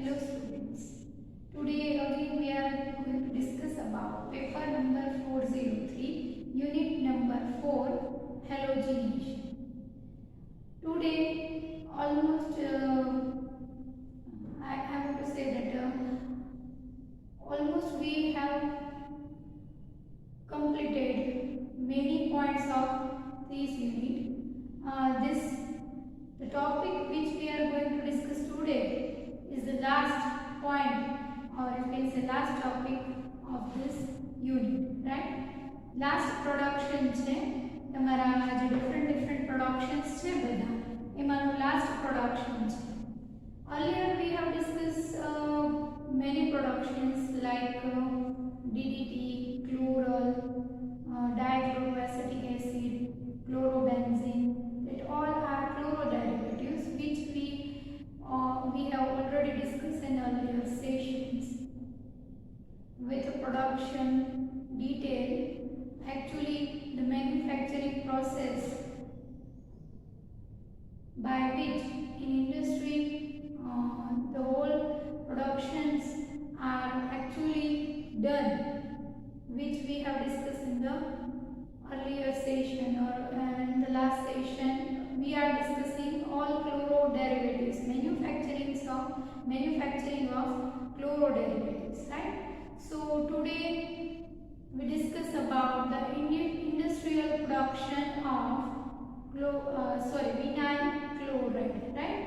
Hello students. Today again we are going to discuss about paper number 403, unit number 4, halogenation. Today almost I want to say that almost we have completed many points of this unit. The topic which we are going to discuss today is the last point, or you can say last topic of this unit, right? Last production છે તમારા જે different productions છે બધા એમાંનું last production છે. Earlier we have discussed many productions like DDT, chloral, dichloroacetic acid, chlorobenzene. That all are chloroderivatives which we have already discussed in earlier sessions. With the production detail, actually the manufacturing process by which in industry the whole productions are actually done, which we have discussed in the earlier session, or in the last session we are discussing all chloroderivatives, manufacturing of chloroderivatives, right? So today we discuss about the industrial production of vinyl chloride, right?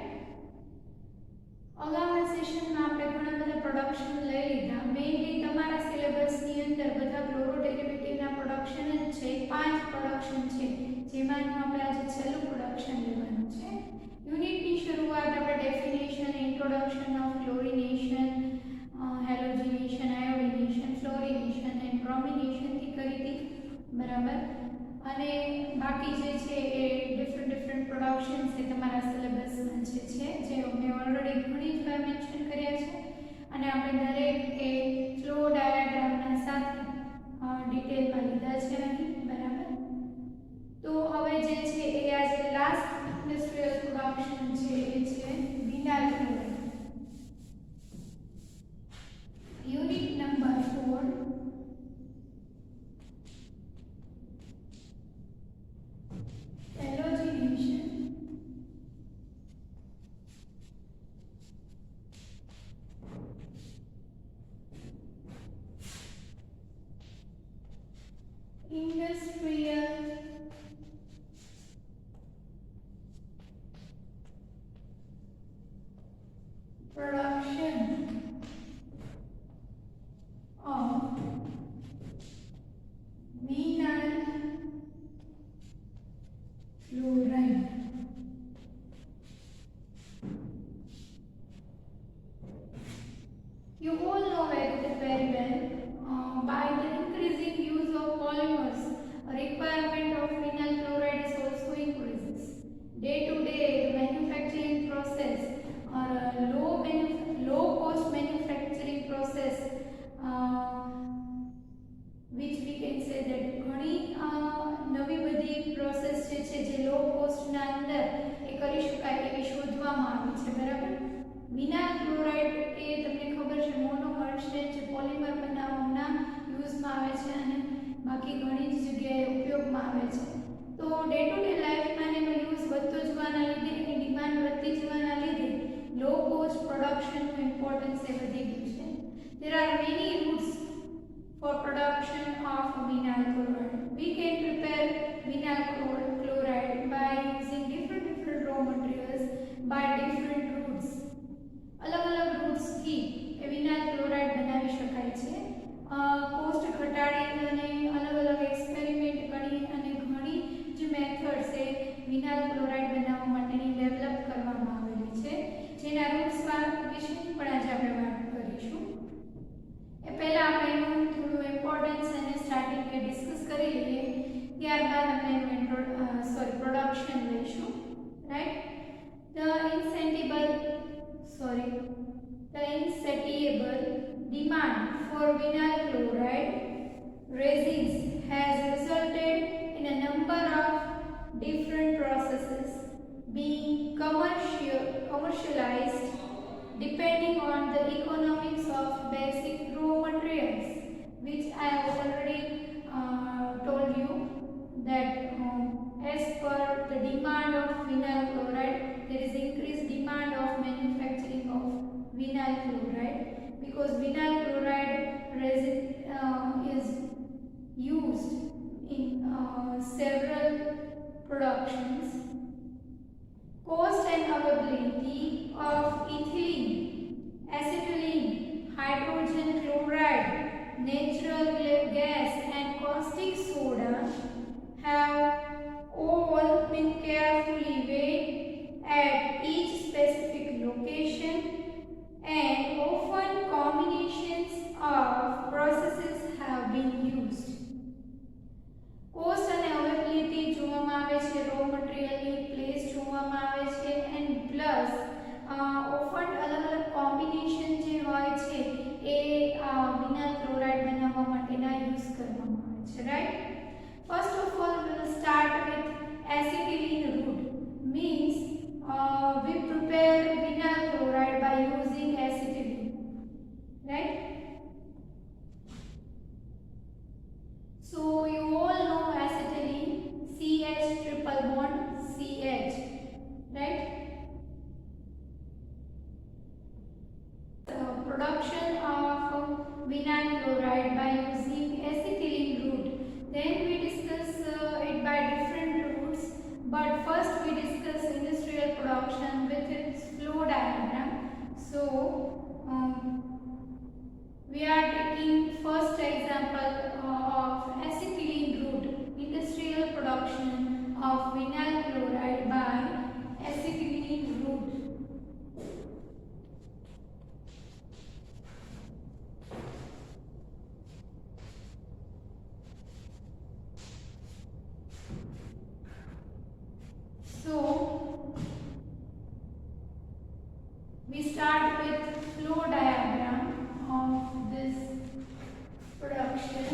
અગાઉના સેશનમાં આપણે ઘણા બધા production લઈ લીધા. Mainly તમારા સિલેબસની અંદર બધા ક્લોરોડેરિવેટિવના પ્રોડક્શન જ છે. 5 પ્રોડક્શન છે, જેમાંનું આપણે આજે છેલ્લું પ્રોડક્શન લેવાનું છે. યુનિટની શરૂઆત આપણે definition, introduction of chlorination, halogenation, iodination, fluorination and બ્રોમિનેશનથી કરી હતી, બરાબર? અને બાકી જે છે એ ડિફરન્ટ પ્રોડક્શન છે તમારા સિલેબસમાં જે મેં ઓલરેડી ઘણી જ વાર મેન્શન કર્યા છે, અને આપણે દરેક એ ફ્લો ડાયાગ્રામના સાથે ડિટેલમાં લીધા છે અહીં, બરાબર? તો હવે જે છે એ આજે લાસ્ટ ઇન્ડસ્ટ્રીયલ પ્રોડક્શન છે એ છે vinyl chloride. Unit number 4, halogenation. Industrial production of vinyl chloride. You all know very well by the increasing use of polymers, a requirement of vinyl chloride is also increases. Day to day, the manufacturing process or low cost manufacturing process, which we can say that ઘણી નવી બધી process જે લો કોસ્ટના અંદર એ કરી શકાય એવી શોધવામાં આવી છે, બરાબર? વિનાઇલ ક્લોરાઇડ એ તમને ખબર છે મોનોમર છે જે પોલિમર બનાવવાના યુઝમાં આવે છે, અને બાકી ઘણી જ જગ્યાએ ઉપયોગમાં આવે છે. તો ડે ટુ ડે લાઈફમાં એનો યુઝ વધતો જવાના લીધે, એની ડિમાન્ડ વધતી જવાના લીધે લો કોસ્ટ પ્રોડક્શનનું ઇમ્પોર્ટન્સ એ વધી ગયું છે. There are many routes for production of vinyl chloride. We can prepare vinyl chloride by using different raw materials by different routes. अलग-अलग routes થી એ vinyl chloride બનાવી શકાય છે. કોસ્ટ ઘટાડી અને અલગ-અલગ એક્સપેરિમેન્ટ કરી અને ઘણી જે મેથડ્સ એ vinyl chloride બનાવવા માટેની ડેવલપ કરવામાં આવેલી છે, જેના રૂટ્સ વિશે પણ આજે આપણે વાત કરીશું. એ પહેલા આપણે એનું થોડું ઇમ્પોર્ટન્સ અને સ્ટાર્ટિંગ એ ડિસ્કસ કરી લઈએ, ત્યારબાદ આપણે એનું પ્રોડક્શન લઈશું, right? The insatiable demand for vinyl chloride resins has resulted in a number of different processes being commercialized depending on the economics of basic raw materials, which I have already told you that as per the demand of vinyl chloride, there is increased demand of manufacturing of vinyl chloride, because vinyl chloride resin is used in several productions. Cost and availability of ethylene, acetylene, hydrogen chloride, natural gas and caustic soda have all been carefully weighed at each specific location, and often combinations of processes have been used. Cost અને availability જોવામાં આવે છે, row મટીરીયલની place જોવામાં આવે છે, and plus often અલગ અલગ combination જે હોય છે એ વિનાઇલ ક્લોરાઇડ બનાવવા માટેના યુઝ કરવામાં આવે છે, right. First of all we will start with acetylene route, means we prepare vinyl chloride by using acetylene, right? So you all know acetylene, CH triple bond CH, right? The production of vinyl chloride by using acetylene route. Then we discuss it by different routes, but first we discuss industrial production with its flow diagram. So we are taking first example of acetylene route, industrial production of vinyl chloride by acetylene route. So we start with flow diagram of this production.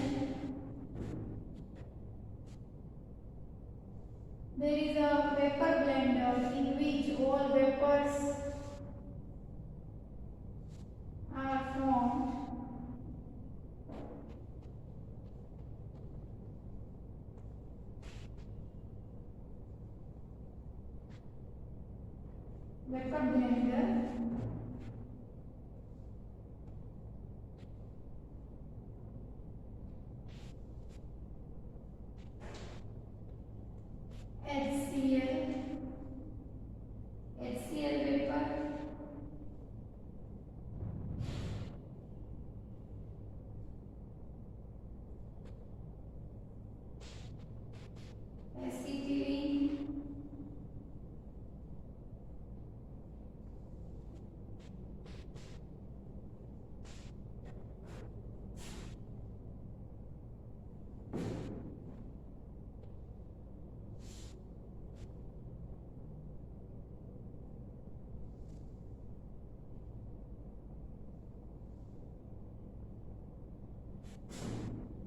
There is a vapor blender in which all vapors are formed. Vapor blender. HCl vapor, acetylene,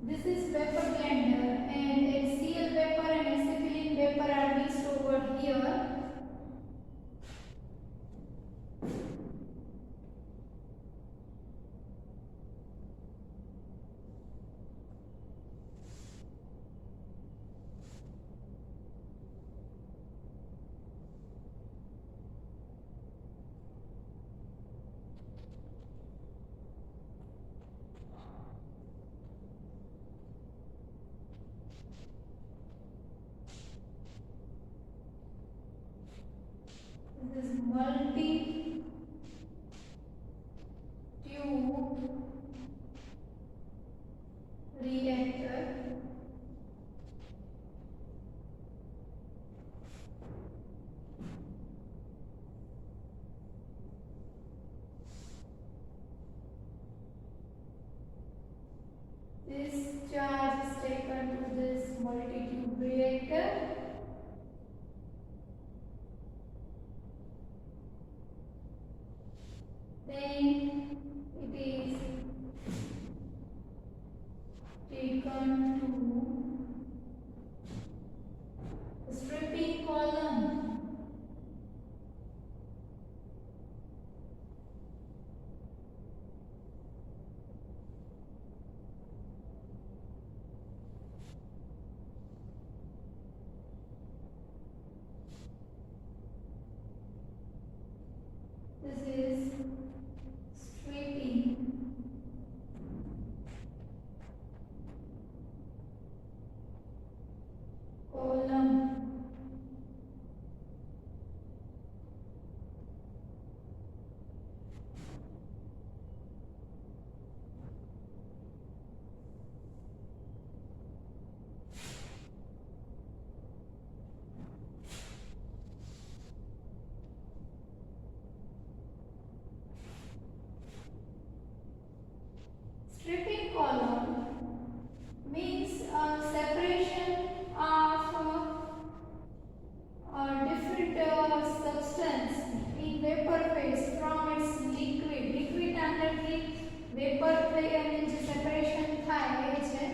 this is vapor blender, and HCl vapor and acetylene vapor are mixed over here. This is multi-tube reactor. This charge is taken to this multi-tube reactor. Then it is taken to the stripping column. vapor phase from its liquid. Liquid અંદરથી vapor થઈ અને જે separation થાય એ છે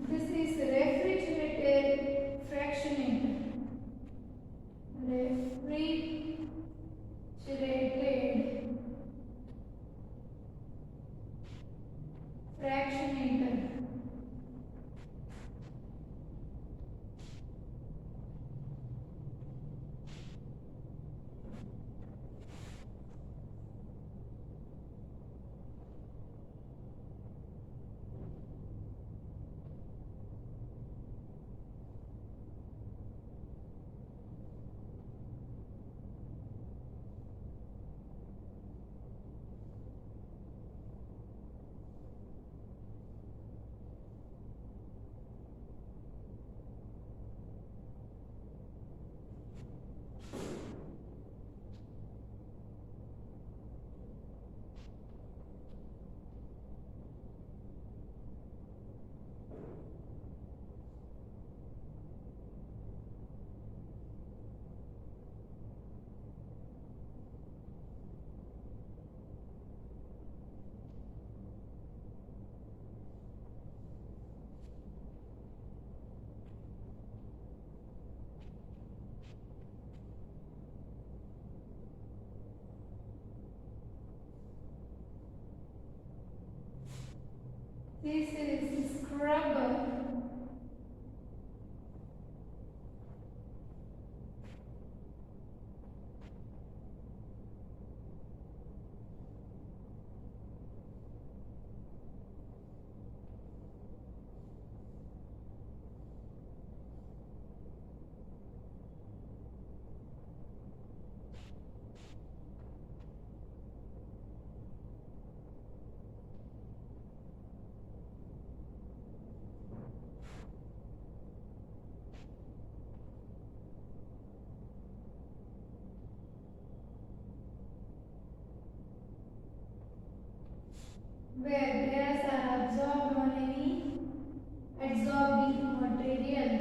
This is refrigerated fractionator. Refrigerated fractionator. This is scrubber. Where gas are absorbed on any adsorbing material.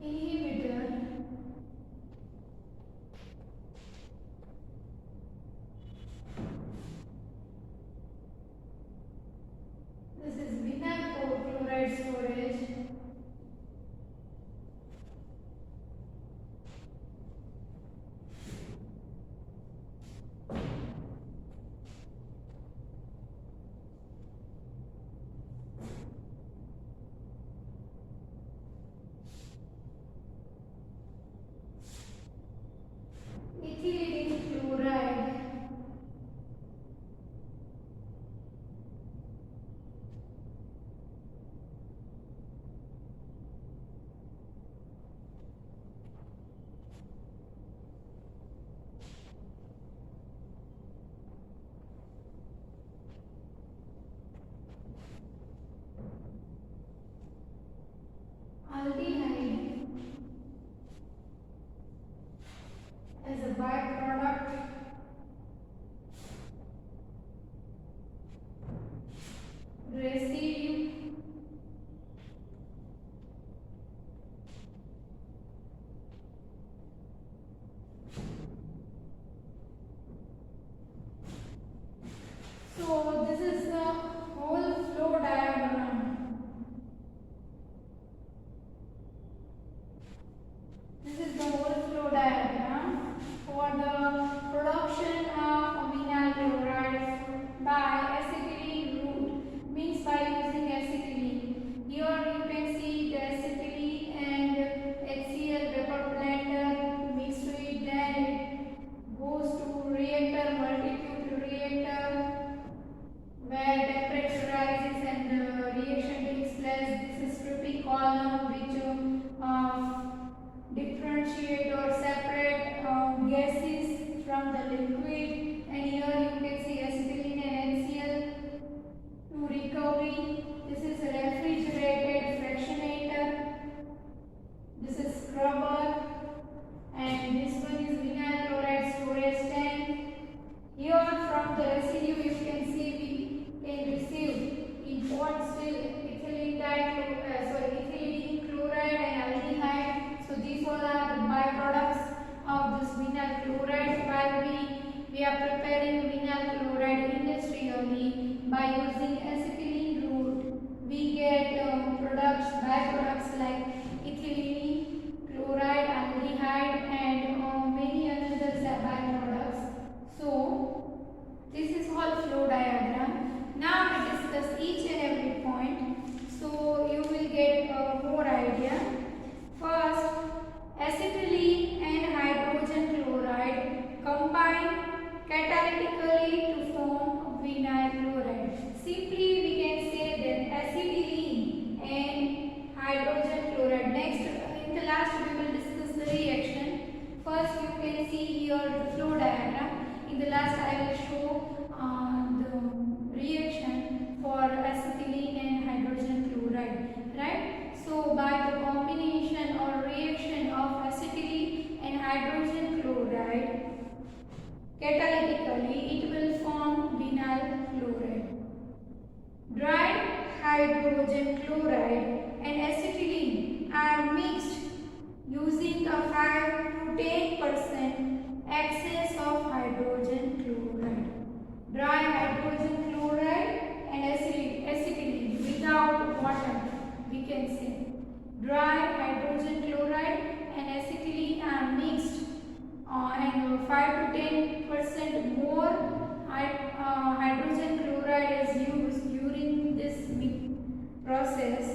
Inhibitor. This is vinyl chloride storage. Ethylene chloride. Aldehyde as a byproduct. Residue. So this is the whole flow diagram. differentiate or separate gases from the liquid, and here you can see acetylene and HCl to recovery. This is a refrigerated fractionator. This is scrubber, and this one is vinyl chloride storage tank. Here from the residue you can see we can receive import still ethylene chloride and aldehyde. So these all are the byproducts of this vinyl chloride. While we are preparing vinyl chloride industrially by using acetylene route, we get byproducts like ethylene chloride, aldehyde, and many other byproducts. So this is all flow diagram. Now we discuss each and every point, so you will get more idea. First, acetylene and hydrogen chloride combine catalytically to form vinyl chloride. Simply we can say that acetylene and hydrogen chloride. Next, in the last we will discuss the reaction. First you can see here the flow diagram. In the last I will show the reaction for acetylene and hydrogen chloride, right? So by the combination or reaction of acetylene and hydrogen chloride catalytically, it will form vinyl chloride. Dried hydrogen chloride and acetylene are mixed using a 5 to 10% excess of hydrogen chloride. Dry hydrogen chloride and acetylene without water, we can say. Dry hydrogen chloride and acetylene are mixed and 5 to 10% more hydrogen chloride is used during this process.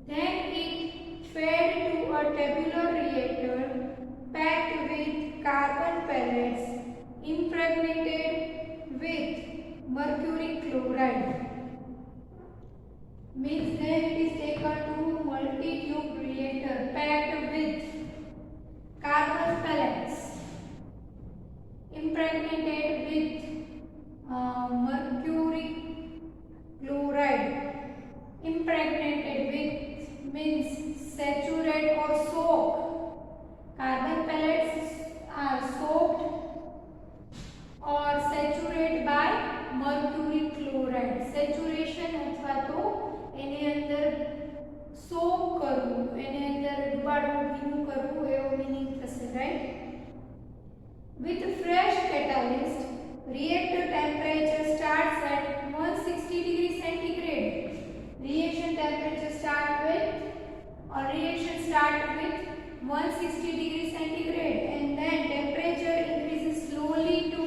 Then it fed to a tabular reactor packed with carbon pellets impregnated with mercury chloride. Means then it is taken to multi-tube reactor packed with carbon pellets impregnated with mercury chloride. Impregnated with means saturate or soak. Carbon pellets are soaked or saturated by mercury chloride. Saturation अथवा तो एने अंदर सोक करવું, एने अंदर ડુબાડવું, ભીનું કરવું એવો meaning થશે, right? With fresh catalyst, reactor temperature starts at 160 degrees centigrade. Reaction temperature reaction start with 160 degrees centigrade, and then temperature increases slowly to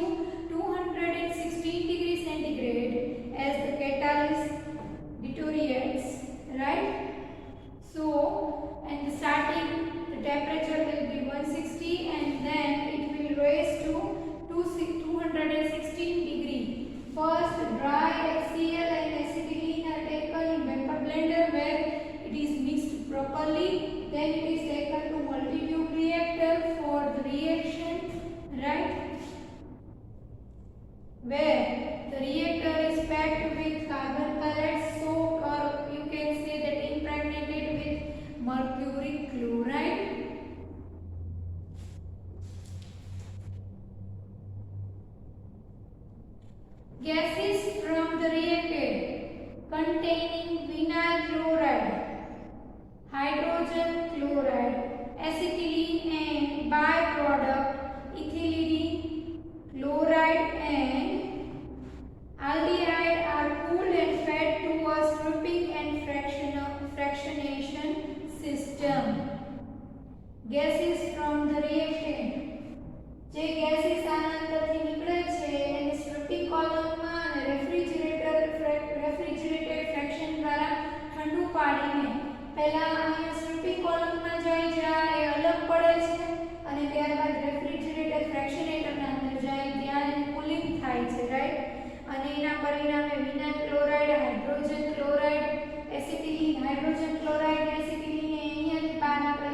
216 degrees centigrade as the catalyst deteriorates, right? So, and the starting the temperature will be 160 and then it will raise to 216 degree. First, dry HCl and acetylene are taken in vapor blender where it is mixed properly. Then it is taken to multi-tube reactor for the reaction, right? Where the reactor is packed with carbon pellets, soaked, or you can say that impregnated with mercury chloride. Gases from the reactor containing vinyl chloride, hydrogen chloride, acetylene and byproduct ethylene chloride and aldehyde are cooled and fed to a stripping and fractionation system. Gases from the reactant, જે gases આના અંદરથી નીકળે છે એને stripping કોલમમાં અને refrigerated fraction દ્વારા ઠંડુ પાડીને પહેલા અહીંયા સ્ટ્રિપિંગ કોલમમાં જાય એ અલગ પડે છે અને ત્યારબાદ રેફ્રિજરેટેડ ફ્રેક્શનેટરના અંદર જાય ત્યાં કુલિંગ થાય છે, રાઈટ? અને એના પરિણામે vinyl chloride, hydrogen chloride, acetylene, hydrogen chloride, acetylene અહીંયા બહાર આપણે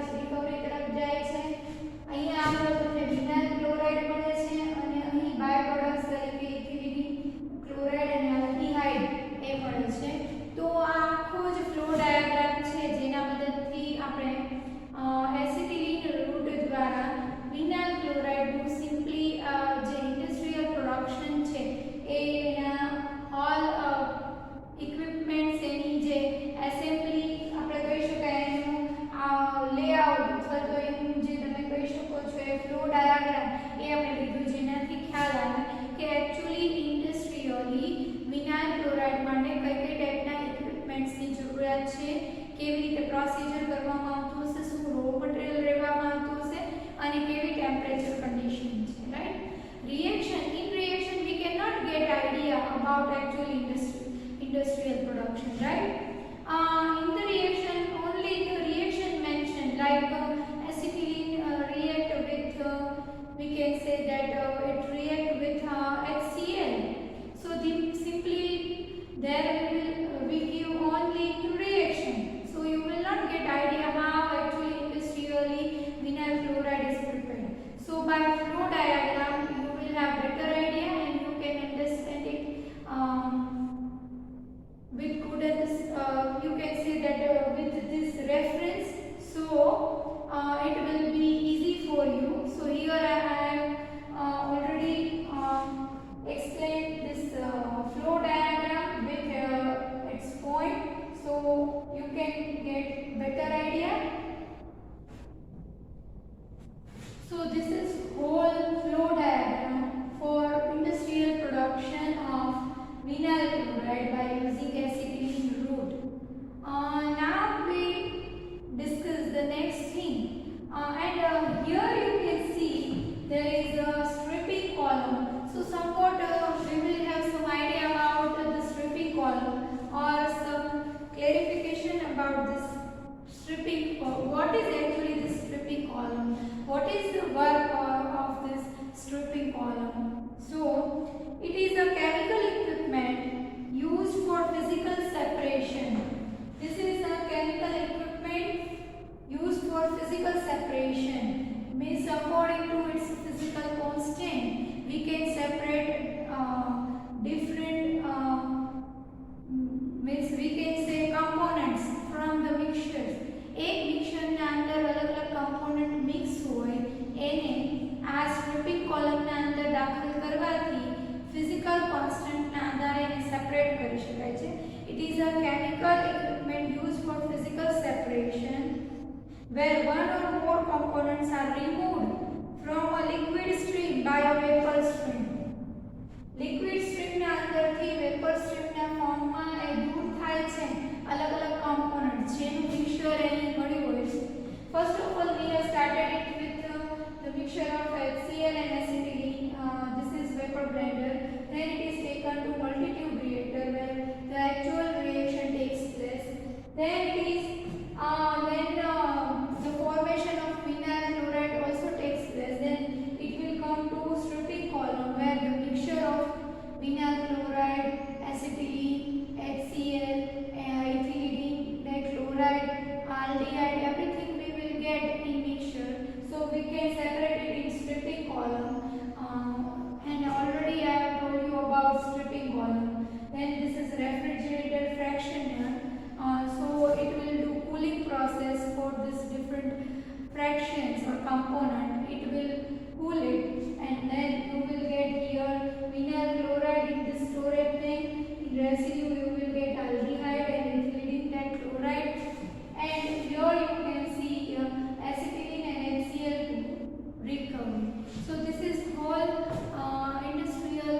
What is the work of this stripping column? So, it is a chemical equipment used for physical separation. This is a chemical equipment used for physical separation. Means according to its physical constant, we can separate different means we can say components from the mixtures. एक mixture ના અંદર અલગ-અલગ component mix હોય એને આ stripping column ના અંદર દાખલ કરવાથી ફિઝિકલ કોન્સ્ટન્ટ ના આધારે એને સેપરેટ કરી શકાય છે. It is a chemical equipment used for physical separation where one or more components are removed from a liquid stream by a vapor stream. Liquid stream ના અંદરથી vapor stream ના ફોર્મમાં એ દૂર થાય છે अलग-अलग components જેનું mixture અહીં મળ્યું હોય છે. First of all, we have started it with the mixture of HCl and acetylene. This is vapor blender. Then it is taken to multitube reactor where the actual reaction takes place. Then it is the formation of vinyl chloride also takes place. Then it will come to stripping column where the mixture of vinyl chloride, acetylene, HCl, ethylene, dichloride, aldehyde, everything we will get in mixture. So we can separate it in stripping column. And already I have told you about stripping column. Then this is refrigerated fractioner. So it will do cooling process for this different fractions or component. It will cool it, and then you will get here vinyl chloride in this storage tank. In residue you will get aldehyde and ethylene dichloride, and here you can see acetylene and HCl recovery. So this is whole industrial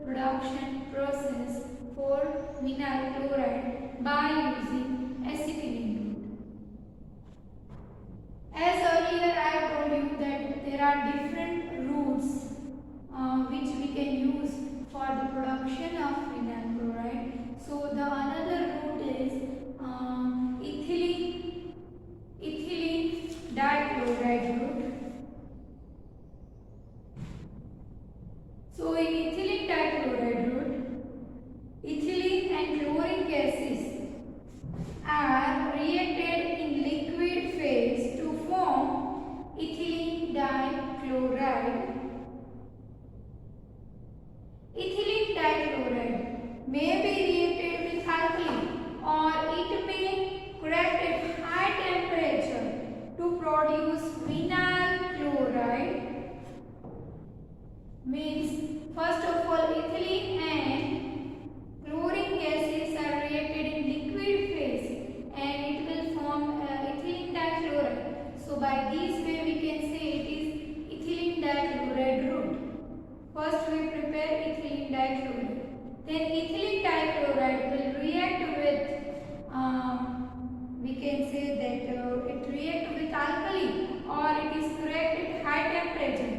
production process for vinyl chloride by using acetylene route. As earlier I told you that there are different routes which we can use for the production of vinyl chloride. So the another route is ethylene dichloride route. So in ethylene dichloride route, ethylene and chlorine gases are reacted in liquid phase to form ethylene dichloride. Ethylene dichloride may be reacted with alkali or it may crack at high temperature to produce vinyl chloride. Means first of all ethylene and chlorine gases are reacted in liquid phase and it will form ethylene dichloride. So by this way we can say it is ethylene dichloride route. First we prepare ethylene dichloride. Then ethylene dichloride will react with we can say that it react with alkali or it is cracked at high temperature.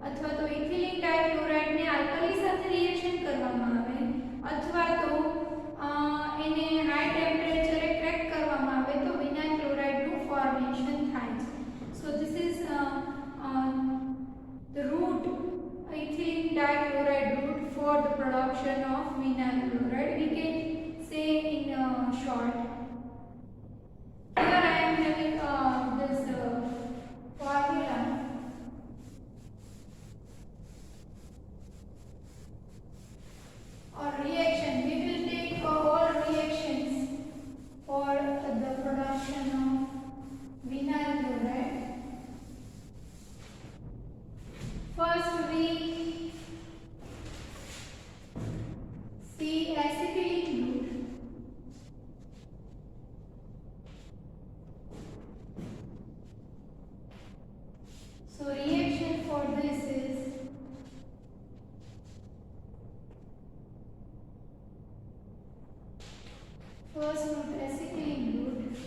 अथवा तो ethylene dichloride ने alkali साथे reaction કરવામાં આવે अथवा तो એને high ટેમ્પરેચરે crack કરવામાં આવે તો વિનાઇલ ક્લોરાઇડ નું ફોર્મેશન થાય છે. So this is the route, ethylene dichloride route for the production of vinyl chloride. We can say in short. Here I am having this formula. Or reaction, we will take all reactions for the production of vinyl chloride. First we see acetylene route. So reaction for this is first route acetylene route.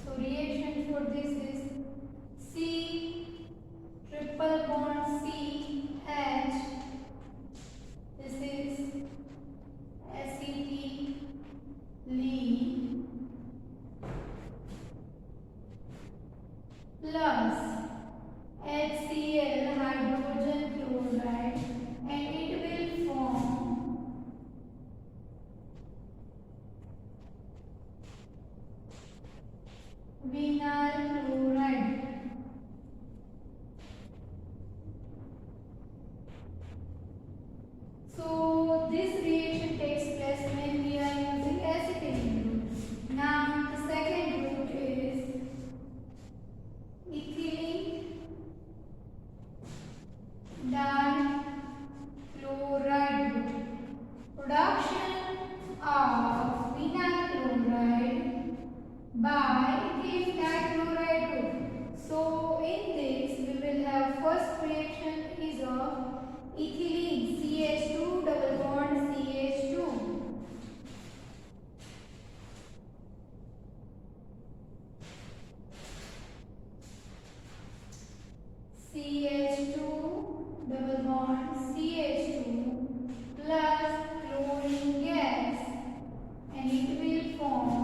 So reaction for this is C triple bond C H. This is acetylene plus HCl hydrogen chloride and it will form vinyl chloride. So this reaction takes place when we are using acetylene route. Now the second route is ethylene dichloride route. Production of vinyl chloride by ethylene dichloride route. So in this we will have first reaction is of ethylene CH2 double bond CH2. CH2 double bond CH2 plus chlorine gas and it will form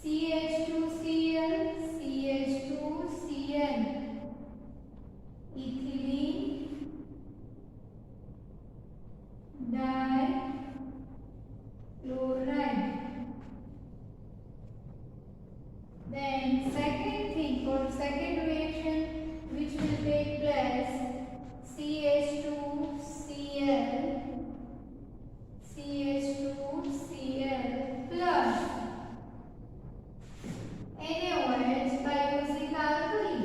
CH2Cl CH2Cl ethylene dichloride. Then second thing for second reaction which will take place CH2Cl plus NaOH by using alkali.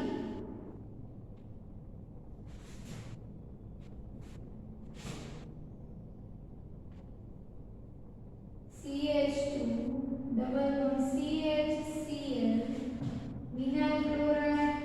CH2 double bond CHCl vinyl chloride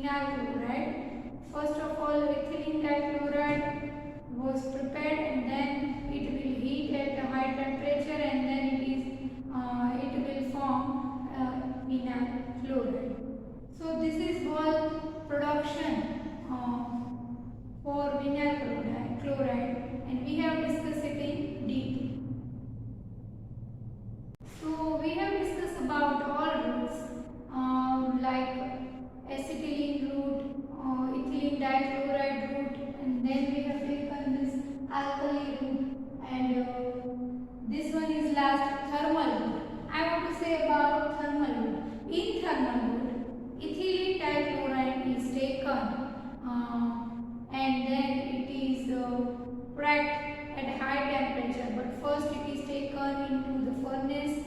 vinyl chloride. First of all, ethylene dichloride was prepared, and then it will heat at a high temperature, and then it will form vinyl chloride. So this is all production for vinyl chloride, and we have discussed it in detail. So we have discussed about all roots like acetylene root, ethylene dichloride root, and then we have taken this alkali root, and this one is last thermal root. I want to say about thermal root. In thermal root, ethylene dichloride is taken and then it is cracked at high temperature, but first it is taken into the furnace,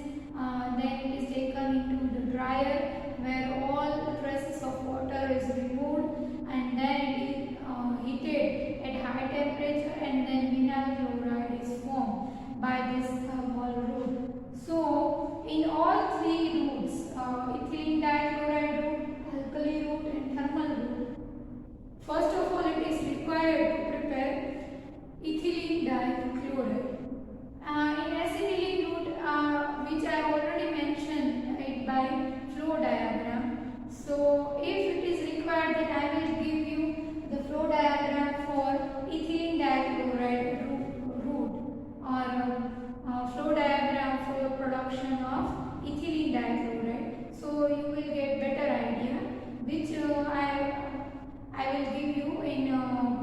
then it is taken into the dryer where all the traces of water is removed, and then it is heated at high temperature, and then vinyl chloride is formed by this thermal route. So in all three routes, ethylene dichloride route, alkali route, and thermal route, first of all it is required to prepare ethylene dichloride. In acetylene route, which I already mentioned it by flow diagram. So if it is required, then I will give you the flow diagram for ethylene dichloride route, or flow diagram for the production of ethylene dichloride. So you will get better idea, which I will give you in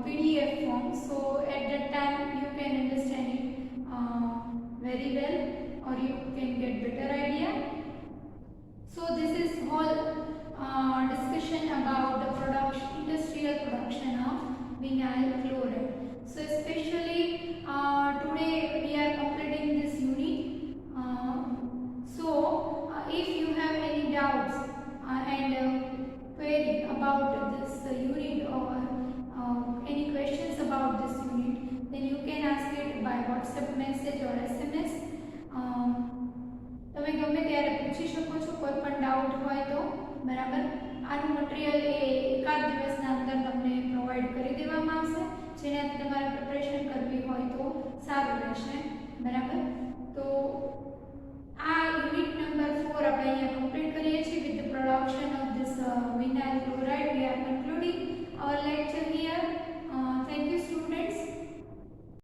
PDF form. So at that time you can understand it very well, or you can get better idea. So this is whole discussion about the industrial production of vinyl chloride. So especially today we are completing this unit. So if you have any doubts and query about this unit, or any questions about this unit, then you can ask it by WhatsApp message or SMS. તમે ગમે ત્યારે પૂછી શકો છો કોઈ પણ doubt હોય તો, બરાબર. આનું મટીરિયલ એકાદ દિવસના અંદર તમને પ્રોવાઈડ કરી દેવામાં આવશે, જેનાથી તમારે પ્રિપરેશન કરવી હોય તો સારું રહેશે, બરાબર.